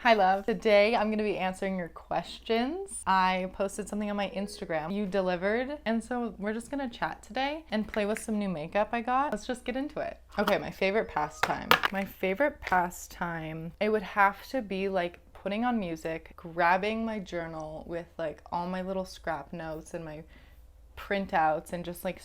Hi love. Today I'm gonna be answering your questions. I posted something on my Instagram. You delivered, and so we're just gonna chat today and play with some new makeup I got. Let's just get into it. Okay, my favorite pastime. My favorite pastime, it would have to be like putting on music, grabbing my journal with like all my little scrap notes and my printouts and just like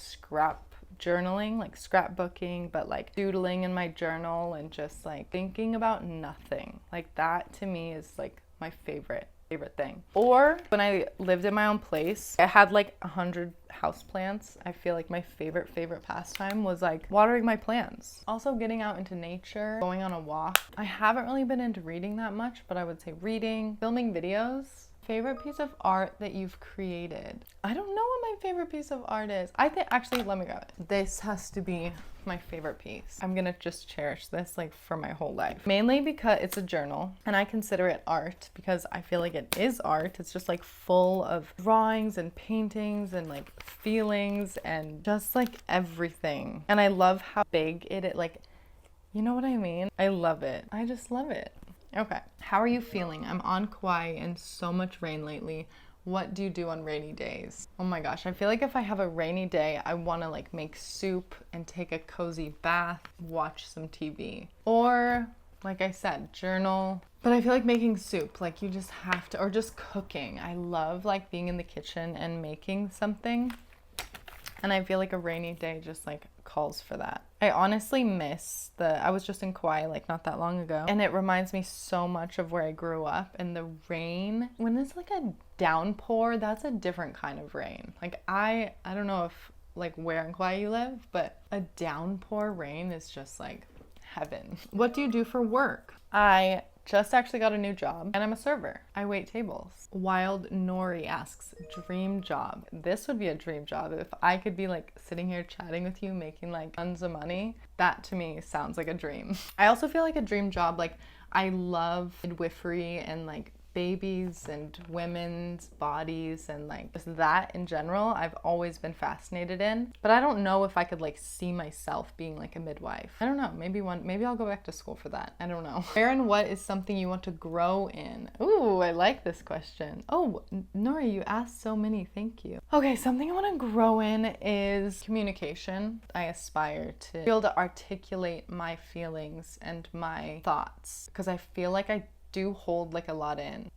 journaling, like scrapbooking, but like doodling in my journal and just like thinking about nothing. Like that to me is like my favorite thing. Or when I lived in my own place, I had like 100 houseplants. I feel like my favorite pastime was like watering my plants. Also getting out into nature, going on a walk. I haven't really been into reading that much, but I would say reading, filming videos. Favorite piece of art that you've created? I don't know what my favorite piece of art is. I think, actually, let me grab it. This has to be my favorite piece. I'm gonna just cherish this like for my whole life. Mainly because it's a journal and I consider it art because I feel like it is art. It's just like full of drawings and paintings and like feelings and just like everything. And I love how big it is, like, you know what I mean? I love it. I just love it. Okay, how are you feeling? I'm on Kauai and so much rain lately. What do you do on rainy days? Oh my gosh, I feel like if I have a rainy day, I want to like make soup and take a cozy bath, watch some TV. Or, like I said, journal. But I feel like making soup, like you just have to, or just cooking. I love like being in the kitchen and making something. And I feel like a rainy day just like calls for that. I honestly miss I was just in Kauai like not that long ago, and it reminds me so much of where I grew up. And the rain, when it's like a downpour, that's a different kind of rain. Like I don't know if like where in Kauai you live, but a downpour rain is just like heaven. What do you do for work? I just actually got a new job and I'm a server. I wait tables. Wild Nori asks, dream job. This would be a dream job if I could be like sitting here chatting with you, making like tons of money. That to me sounds like a dream. I also feel like a dream job, like I love midwifery and like babies and women's bodies and like just that in general. I've always been fascinated in, but I don't know if I could like see myself being like a midwife. I don't know, maybe I'll go back to school for that. I don't know. Where and what is something you want to grow in? Ooh, I like this question. Oh, Nori, you asked so many, thank you. Okay, something I want to grow in is communication. I aspire to be able to articulate my feelings and my thoughts because I feel like I do hold like a lot in.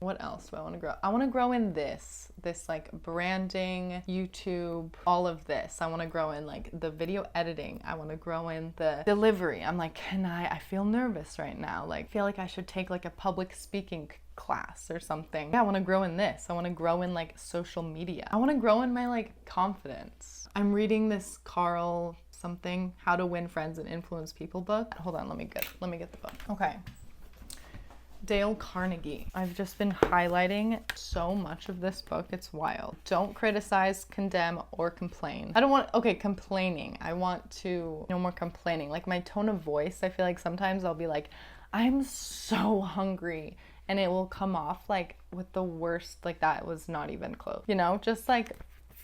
What else do I want to grow? I want to grow in this like branding, YouTube, all of this. I want to grow in like the video editing. I want to grow in the delivery. I'm like, I feel nervous right now. Like, I feel like I should take like a public speaking class or something. Yeah, I want to grow in this. I want to grow in like social media. I want to grow in my like confidence. I'm reading this Carl something, How to Win Friends and Influence People book. Hold on, let me get the book. Okay. Dale Carnegie. I've just been highlighting so much of this book. It's wild. Don't criticize, condemn, or complain. Complaining. I want to no more complaining. Like my tone of voice, I feel like sometimes I'll be like, I'm so hungry. And it will come off like with the worst, like that was not even close. You know, just like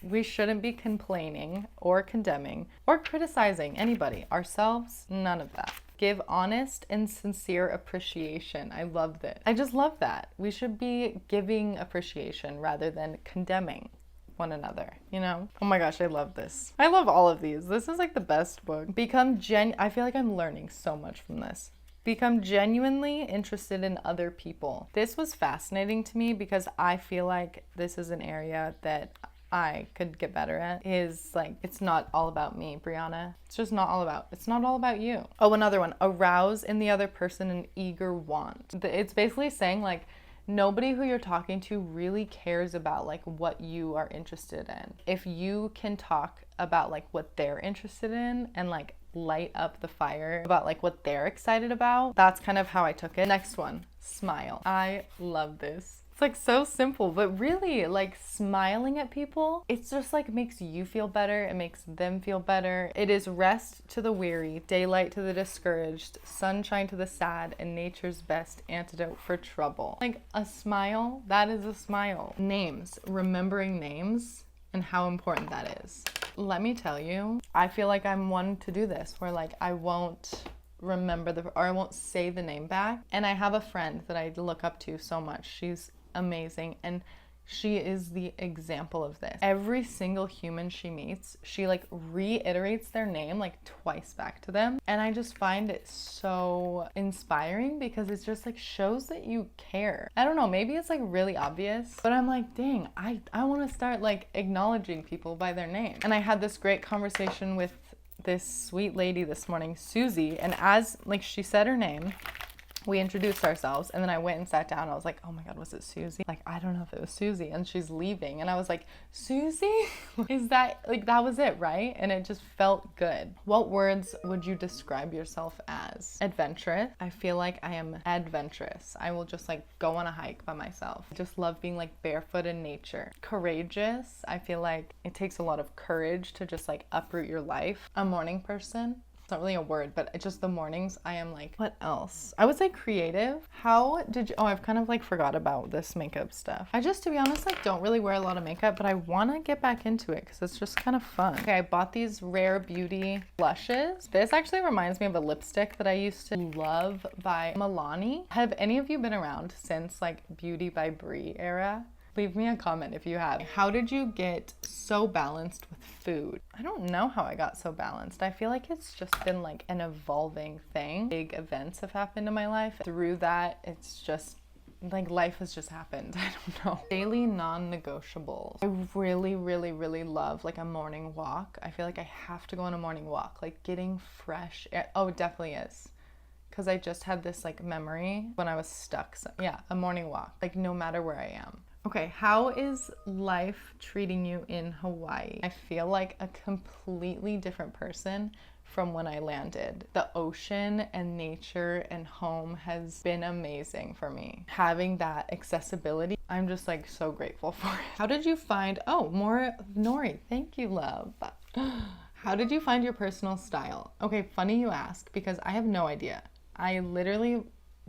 we shouldn't be complaining or condemning or criticizing anybody. Ourselves, none of that. Give honest and sincere appreciation. I love this. I just love that. We should be giving appreciation rather than condemning one another, you know? Oh my gosh, I love this. I love all of these. This is like the best book. I feel like I'm learning so much from this. Become genuinely interested in other people. This was fascinating to me because I feel like this is an area that I could get better at. Is like, it's not all about me, Brianna. It's not all about you. Oh, another one, arouse in the other person an eager want. It's basically saying like, nobody who you're talking to really cares about like what you are interested in. If you can talk about like what they're interested in and like light up the fire about like what they're excited about, that's kind of how I took it. Next one, smile. I love this. It's like so simple, but really like smiling at people, it's just like makes you feel better. It makes them feel better. It is rest to the weary, daylight to the discouraged, sunshine to the sad, and nature's best antidote for trouble. Like a smile, that is a smile. Names, remembering names and how important that is. Let me tell you, I feel like I'm one to do this where like I won't remember or I won't say the name back. And I have a friend that I look up to so much. She's amazing, and she is the example of this. Every single human she meets, she like reiterates their name like twice back to them. And I just find it so inspiring because it just like shows that you care. I don't know, maybe it's like really obvious, but I'm like, dang, I want to start like acknowledging people by their name. And I had this great conversation with this sweet lady this morning, Susie, and as like she said her name, we introduced ourselves, and then I went and sat down. I was like, oh my God, was it Susie? Like, I don't know if it was Susie. And she's leaving. And I was like, Susie? Is that, like, that was it, right? And it just felt good. What words would you describe yourself as? Adventurous. I feel like I am adventurous. I will just like go on a hike by myself. I just love being like barefoot in nature. Courageous. I feel like it takes a lot of courage to just like uproot your life. A morning person. It's not really a word, but it's just the mornings I am like, what else? I would say creative. How did you, I've kind of like forgot about this makeup stuff. I just, to be honest, like don't really wear a lot of makeup, but I want to get back into it because it's just kind of fun. Okay, I bought these Rare Beauty blushes. This actually reminds me of a lipstick that I used to love by Milani. Have any of you been around since like Beauty by Brie era? Leave me a comment if you have. How did you get so balanced with food? I don't know how I got so balanced. I feel like it's just been like an evolving thing. Big events have happened in my life. Through that, it's just like life has just happened. I don't know. Daily non-negotiables. I really, really, really love like a morning walk. I feel like I have to go on a morning walk. Like getting fresh air. Oh, it definitely is. Because I just had this like memory when I was stuck. So, yeah, a morning walk. Like no matter where I am. Okay, how is life treating you in Hawaii? I feel like a completely different person from when I landed. The ocean and nature and home has been amazing for me. Having that accessibility, I'm just like so grateful for it. How did you find, oh, more Nori, thank you, love. How did you find your personal style? Okay, funny you ask, because I have no idea. I literally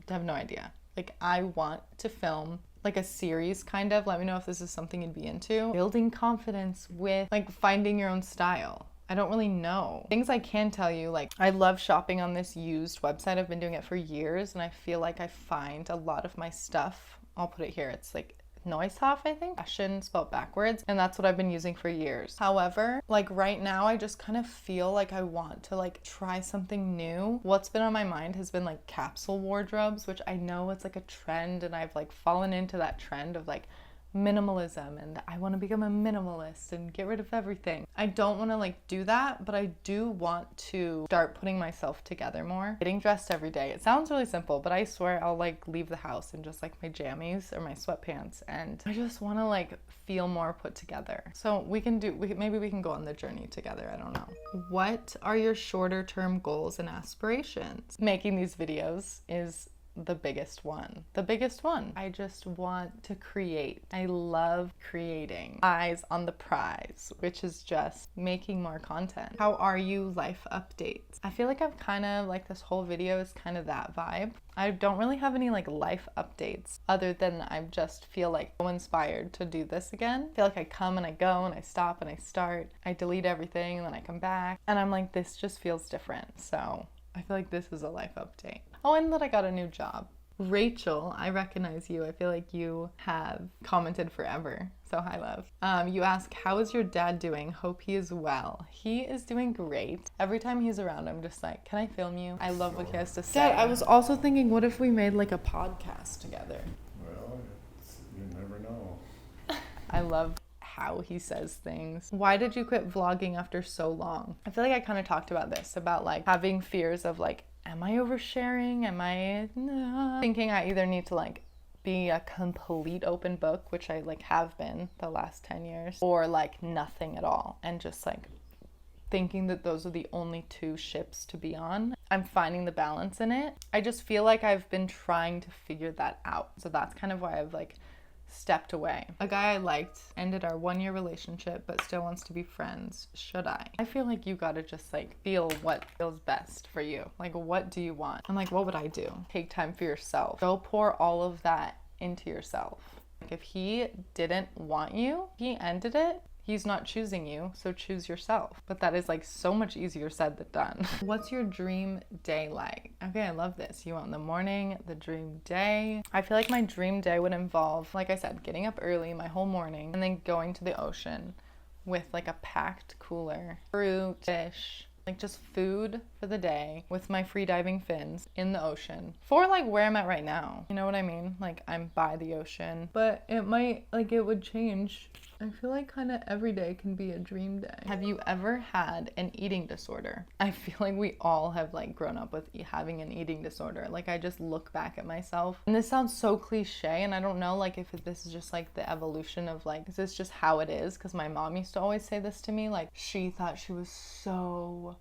have no idea. Like I want to film like a series kind of. Let me know if this is something you'd be into. Building confidence with like finding your own style. I don't really know. Things I can tell you, like I love shopping on this used website. I've been doing it for years and I feel like I find a lot of my stuff, I'll put it here, it's like Neuhoff, I think. Fashion spelled backwards, and that's what I've been using for years. However, like right now, I just kind of feel like I want to like try something new. What's been on my mind has been like capsule wardrobes, which I know it's like a trend, and I've like fallen into that trend of like minimalism, and I want to become a minimalist and get rid of everything. I don't want to like do that, but I do want to start putting myself together more. Getting dressed every day. It sounds really simple, but I swear I'll like leave the house in just like my jammies or my sweatpants, and I just want to like feel more put together. So maybe we can go on the journey together. I don't know. What are your shorter term goals and aspirations? Making these videos is the biggest one. I just want to create. I love creating. Eyes on the prize, which is just making more content. How are you? Life updates. I feel like I've kind of like this whole video is kind of that vibe. I don't really have any like life updates other than I just feel like so inspired to do this again. I feel like I come and I go and I stop and I start. I delete everything and then I come back and I'm like, this just feels different. So I feel like this is a life update. Oh, and that I got a new job. Rachel, I recognize you. I feel like you have commented forever. So hi, love. You ask, how is your dad doing? Hope he is well. He is doing great. Every time he's around, I'm just like, can I film you? I love what he has to say. Dad, I was also thinking, what if we made like a podcast together? Well, you never know. I love how he says things. Why did you quit vlogging after so long? I feel like I kind of talked about this, about like having fears of like, am I oversharing? Am I thinking I either need to like be a complete open book, which I like have been the last 10 years, or like nothing at all, and just like thinking that those are the only two ships to be on. I'm finding the balance in it. I just feel like I've been trying to figure that out. So that's kind of why I've like stepped away. A guy I liked ended our 1-year relationship but still wants to be friends. Should I? I feel like you gotta just like feel what feels best for you. Like, what do you want? And like, what would I do? Take time for yourself. Go pour all of that into yourself. Like, if he didn't want you, he ended it, He's not choosing you, so choose yourself. But that is like so much easier said than done. What's your dream day like? Okay, I love this. You want in the morning, the dream day. I feel like my dream day would involve, like I said, getting up early my whole morning and then going to the ocean with like a packed cooler, fruit, fish, like just food for the day with my free diving fins in the ocean for like where I'm at right now. You know what I mean? Like I'm by the ocean, but it might, like it would change. I feel like kind of every day can be a dream day. Have you ever had an eating disorder? I feel like we all have like grown up with having an eating disorder. Like I just look back at myself and this sounds so cliche, and I don't know like if this is just like the evolution of like, is this just how it is? Because my mom used to always say this to me, like she thought she was so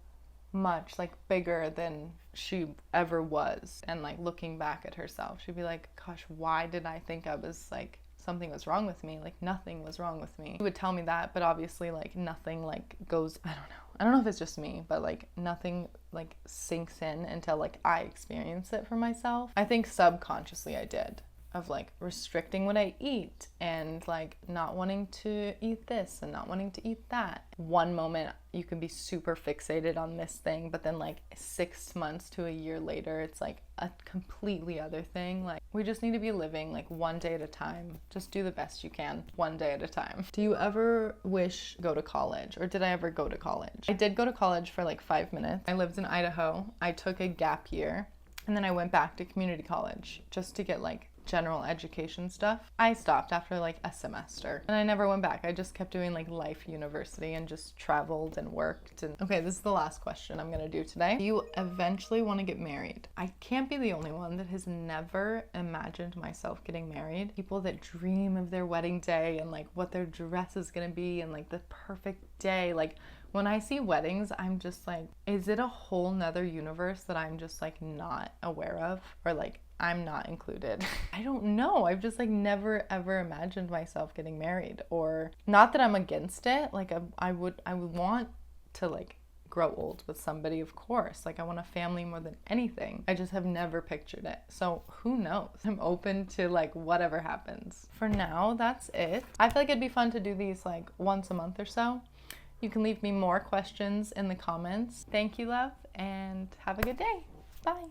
much like bigger than she ever was, and like looking back at herself she'd be like, gosh, why did I think I was like something was wrong with me? Like nothing was wrong with me. He would tell me that, but obviously like nothing like goes, I don't know if it's just me, but like nothing like sinks in until like I experience it for myself. I think subconsciously I did, of like restricting what I eat and like not wanting to eat this and not wanting to eat that. One moment you can be super fixated on this thing, but then like 6 months to a year later it's like a completely other thing. Like we just need to be living like one day at a time. Just do the best you can, one day at a time. Do you ever wish to go to college, or did I ever go to college? I did go to college for like 5 minutes. I lived in Idaho. I took a gap year and then I went back to community college just to get like general education stuff. I stopped after like a semester and I never went back. I just kept doing like life university and just traveled and worked. And okay, this is the last question I'm gonna do today. Do you eventually want to get married? I can't be the only one that has never imagined myself getting married. People that dream of their wedding day and like what their dress is gonna be and like the perfect day. Like when I see weddings, I'm just like, is it a whole nother universe that I'm just like not aware of, or like I'm not included? I don't know. I've just like never ever imagined myself getting married, or not that I'm against it. Like I would want to like grow old with somebody, of course. Like I want a family more than anything. I just have never pictured it. So who knows? I'm open to like whatever happens. For now, that's it. I feel like it'd be fun to do these like once a month or so. You can leave me more questions in the comments. Thank you, love, and have a good day. Bye.